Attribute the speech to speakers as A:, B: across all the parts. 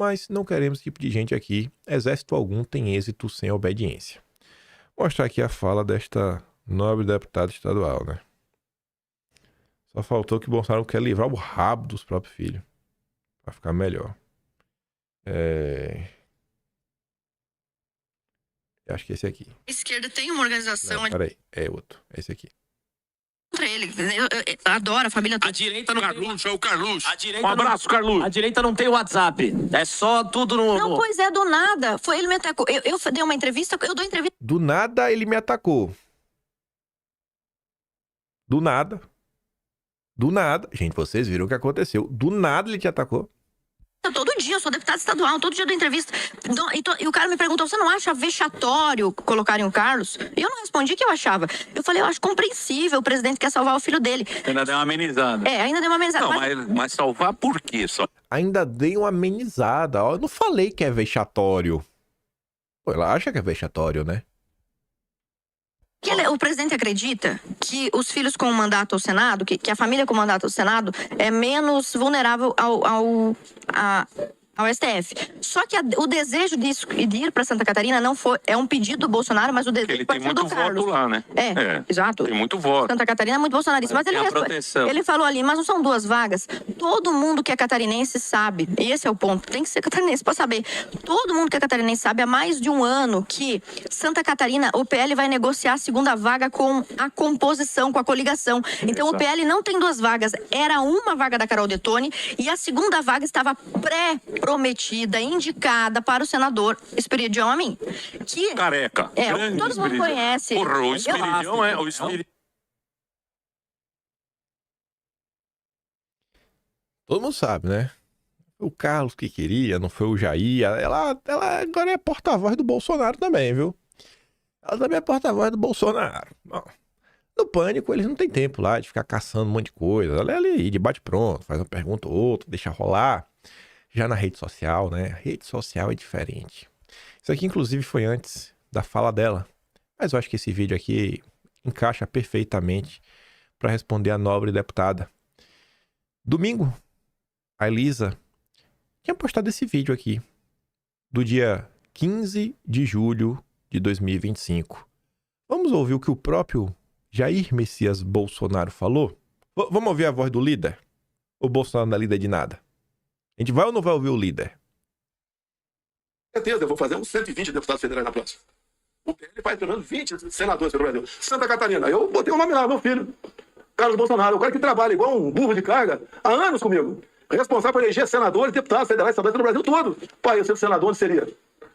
A: mas não queremos esse tipo de gente aqui. Exército algum tem êxito sem obediência. Vou mostrar aqui a fala desta nobre deputada estadual, né? Só faltou que Bolsonaro quer livrar o rabo dos próprios filhos. Pra ficar melhor. Eu acho que é esse aqui.
B: A esquerda tem uma organização...
A: Não, peraí, é outro. É esse aqui.
B: Contra ele. Eu adoro a família toda.
C: A direita não
D: Carluxo, é o Carluxo.
C: Um
D: abraço, Carluxo.
C: A direita não tem WhatsApp. É só tudo no...
B: Não, pois é, do nada. Foi ele me atacou. Eu dei uma entrevista, eu dou entrevista...
A: Do nada ele me atacou. Do nada. Do nada. Gente, vocês viram o que aconteceu. Do nada ele te atacou.
B: Todo dia, eu sou deputada estadual, todo dia eu dou entrevista. E o cara me perguntou, você não acha vexatório colocarem o Carlos? E eu não respondi que eu achava. Eu falei, eu acho compreensível, o presidente quer salvar o filho dele.
D: Ainda deu uma amenizada.
B: Ainda deu uma amenizada.
D: Não, mas salvar por quê só?
A: Ainda dei uma amenizada. Ó, eu não falei que é vexatório. Pô, ela acha que é vexatório, né?
B: O presidente acredita que os filhos com mandato ao Senado, que a família com mandato ao Senado é menos vulnerável ao STF. Só que o desejo de ir para Santa Catarina não foi... É um pedido do Bolsonaro, mas o desejo
D: Ele tem muito voto lá, né?
B: Exato.
D: Tem muito voto.
B: Santa Catarina é muito bolsonarista. Mas ele falou ali, mas não são 2 vagas. Todo mundo que é catarinense sabe. E esse é o ponto. Tem que ser catarinense para saber. Todo mundo que é catarinense sabe há mais de um ano que Santa Catarina, o PL vai negociar a 2ª vaga com a composição, com a coligação. Então o PL não tem 2 vagas. Era uma vaga da Carol Detoni e a 2ª vaga estava prometida, indicada para o senador Esperidião Amin. Que
D: Careca.
B: Todo mundo conhece.
D: Porra, o Esperidião é o Esperidião.
A: Todo mundo sabe, né? O Carlos que queria, não foi o Jair. Ela agora é porta-voz do Bolsonaro também, viu? Ela também é porta-voz do Bolsonaro. Bom, no Pânico, eles não têm tempo lá de ficar caçando um monte de coisa. Ela é ali, de bate-pronto, faz uma pergunta ou outra, deixa rolar. Já na rede social, né? A rede social é diferente. Isso aqui, inclusive, foi antes da fala dela. Mas eu acho que esse vídeo aqui encaixa perfeitamente para responder a nobre deputada. Domingo, a Elisa tinha postado esse vídeo aqui, do dia 15 de julho de 2025. Vamos ouvir o que o próprio Jair Messias Bolsonaro falou? Vamos ouvir a voz do líder? O Bolsonaro não é líder de nada? A gente vai ou não vai ouvir o líder?
E: Com certeza, eu vou fazer uns 120 deputados federais na próxima. O PL vai tornando 20 senadores pelo Brasil. Santa Catarina, eu botei o nome lá, meu filho, Carlos Bolsonaro, o cara que trabalha igual um burro de carga há anos comigo. Responsável por eleger senadores, deputados federais, estaduais no Brasil todo. Pai, eu sendo senador, onde seria?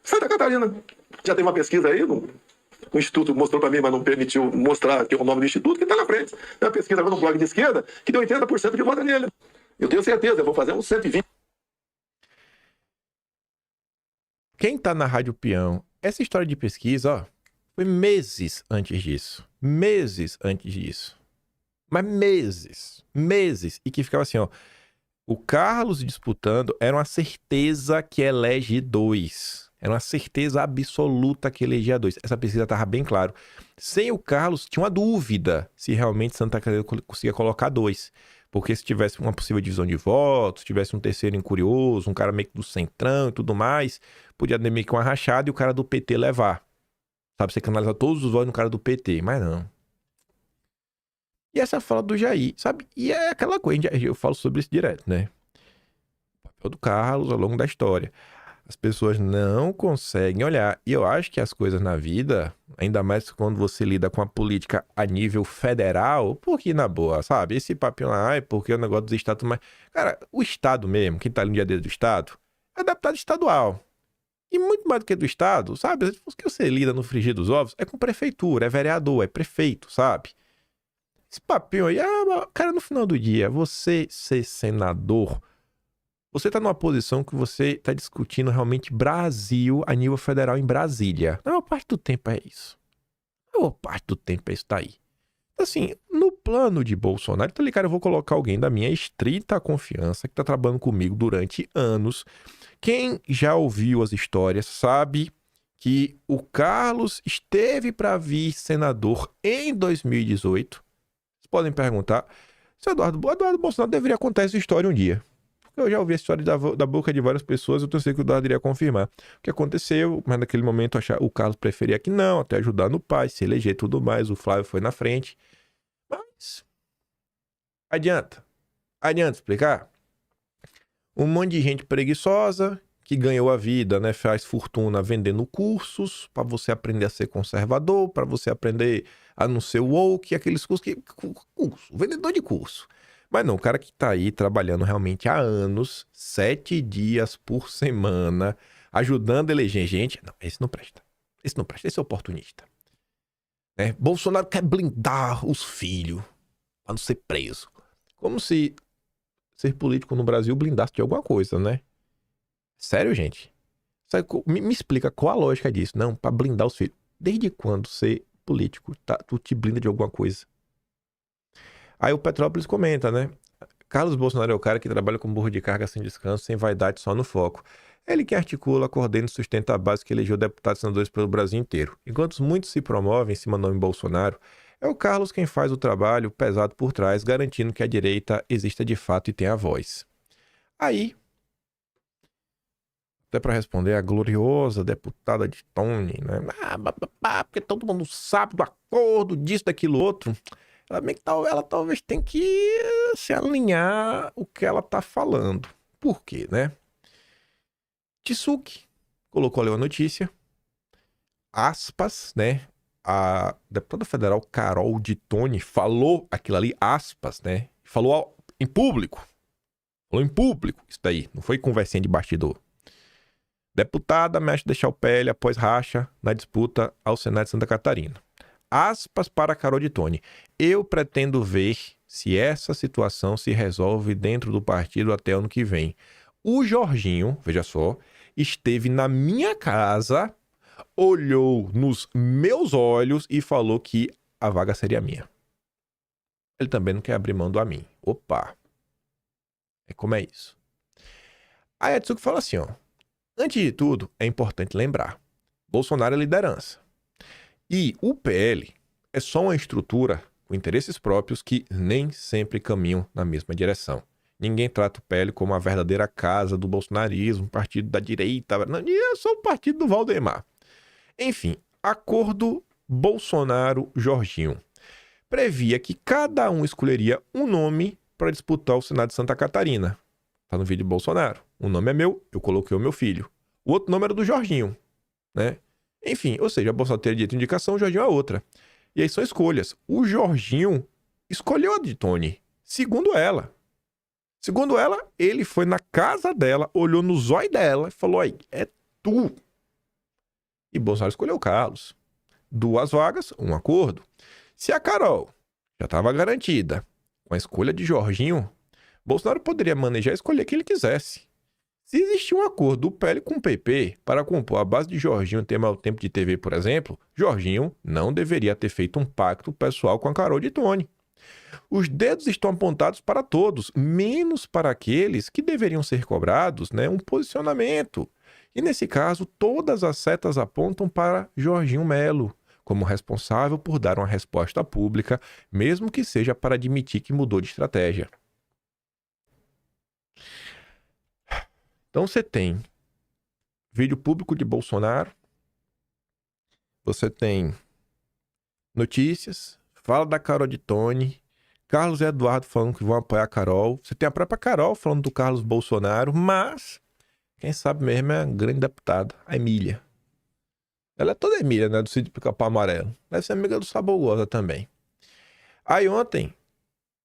E: Santa Catarina. Já tem uma pesquisa aí, o Instituto mostrou para mim, mas não permitiu mostrar que é o nome do Instituto, que está na frente. Tem uma pesquisa agora no blog de esquerda que deu 80% de voto nele. Eu tenho certeza, eu vou fazer uns 120.
A: Quem tá na Rádio Peão, essa história de pesquisa, ó, foi meses antes disso. Meses antes disso. Mas meses. E que ficava assim, ó. O Carlos disputando era uma certeza que elege 2. Era uma certeza absoluta que elegia 2. Essa pesquisa tava bem claro. Sem o Carlos, tinha uma dúvida se realmente Santa Catarina conseguia colocar 2. Porque se tivesse uma possível divisão de votos, se tivesse um terceiro incurioso, um cara meio que do centrão e tudo mais, podia ter meio que uma rachada e o cara do PT levar. Sabe, você canalizar todos os votos no cara do PT, mas não. E essa fala do Jair, sabe? E é aquela coisa, eu falo sobre isso direto, né? O papel do Carlos ao longo da história. As pessoas não conseguem olhar. E eu acho que as coisas na vida, ainda mais quando você lida com a política a nível federal, porque na boa, sabe? Esse papinho lá, porque o negócio dos estados... Mas, cara, o estado mesmo, quem tá ali no dia a dia do estado, é deputado estadual. E muito mais do que do estado, sabe? O que você lida no frigir dos ovos é com prefeitura, é vereador, é prefeito, sabe? Esse papinho aí, cara, no final do dia, você ser senador... Você está numa posição que você está discutindo realmente Brasil a nível federal em Brasília. A maior parte do tempo é isso. A maior parte do tempo é isso daí. Assim, no plano de Bolsonaro, então, cara, eu vou colocar alguém da minha estrita confiança que está trabalhando comigo durante anos. Quem já ouviu as histórias sabe que o Carlos esteve para vir senador em 2018. Vocês podem perguntar se o Eduardo Bolsonaro deveria contar essa história um dia. Porque eu já ouvi a história da boca de várias pessoas, eu tenho certeza que o Eduardo iria confirmar. O que aconteceu, mas naquele momento o Carlos preferia que não, até ajudar no pai, se eleger e tudo mais, o Flávio foi na frente. Mas adianta explicar? Um monte de gente preguiçosa que ganhou a vida, né? Faz fortuna vendendo cursos para você aprender a ser conservador, para você aprender a não ser woke, aqueles cursos vendedor de curso. Mas não, o cara que tá aí trabalhando realmente há anos, 7 dias por semana, ajudando a eleger gente, não, esse não presta. Esse é oportunista. Né? Bolsonaro quer blindar os filhos para não ser preso. Como se ser político no Brasil blindasse de alguma coisa, né? Sério, gente? Me explica qual a lógica disso. Não, pra blindar os filhos. Desde quando ser político, tu te blinda de alguma coisa? Aí o Petrópolis comenta, né? Carlos Bolsonaro é o cara que trabalha com burro de carga sem descanso, sem vaidade, só no foco. Ele que articula, coordena e sustenta a base que elegeu deputados e senadores pelo Brasil inteiro. Enquanto muitos se promovem em cima do nome Bolsonaro, é o Carlos quem faz o trabalho pesado por trás, garantindo que a direita exista de fato e tenha voz. Aí, até para responder, a gloriosa deputada de Tony, né? Porque todo mundo sabe do acordo, disso, daquilo, outro. Ela talvez tenha que se alinhar o que ela tá falando. Por quê, né? Tsuki colocou ali uma notícia. Aspas, né? A deputada federal Carol de Tony falou aquilo ali, aspas, né? Falou em público. Falou em público. Isso daí. Não foi conversinha de bastidor. Deputada ameaça deixar o PL após racha na disputa ao Senado de Santa Catarina. Aspas para Carol de Tony. Eu pretendo ver se essa situação se resolve dentro do partido até ano que vem. O Jorginho, veja só, esteve na minha casa, olhou nos meus olhos e falou que a vaga seria minha. Ele também não quer abrir mão do a mim. Opa! Como é isso? Aí a Tsuki fala assim, ó. Antes de tudo, é importante lembrar. Bolsonaro é liderança. E o PL é só uma estrutura com interesses próprios que nem sempre caminham na mesma direção. Ninguém trata o PL como a verdadeira casa do bolsonarismo, partido da direita. Não, é só o partido do Valdemar. Enfim, acordo Bolsonaro-Jorginho previa que cada um escolheria um nome para disputar o Senado de Santa Catarina. Tá no vídeo de Bolsonaro. Um nome é meu, eu coloquei o meu filho. O outro nome era do Jorginho, né? Enfim, ou seja, a Bolsonaro teria direito de indicação, o Jorginho a outra. E aí são escolhas. O Jorginho escolheu a de Tony, segundo ela. Segundo ela, ele foi na casa dela, olhou no zóio dela e falou, aí, é tu. E Bolsonaro escolheu o Carlos. 2 vagas, um acordo. Se a Carol já estava garantida com a escolha de Jorginho, Bolsonaro poderia manejar e escolher quem ele quisesse. Se existia um acordo do PL com o PP para compor a base de Jorginho ter maior tempo de TV, por exemplo, Jorginho não deveria ter feito um pacto pessoal com a Carol de Tony. Os dedos estão apontados para todos, menos para aqueles que deveriam ser cobrados, né, um posicionamento. E nesse caso, todas as setas apontam para Jorginho Melo, como responsável por dar uma resposta pública, mesmo que seja para admitir que mudou de estratégia. Então você tem vídeo público de Bolsonaro, você tem notícias, fala da Carol de Tony, Carlos e Eduardo falando que vão apoiar a Carol, você tem a própria Carol falando do Carlos Bolsonaro, mas quem sabe mesmo é a grande deputada, a Emília. Ela é toda Emília, né, do sítio Pica-Pau Amarelo. Deve ser amiga do Sabugosa também. Aí ontem,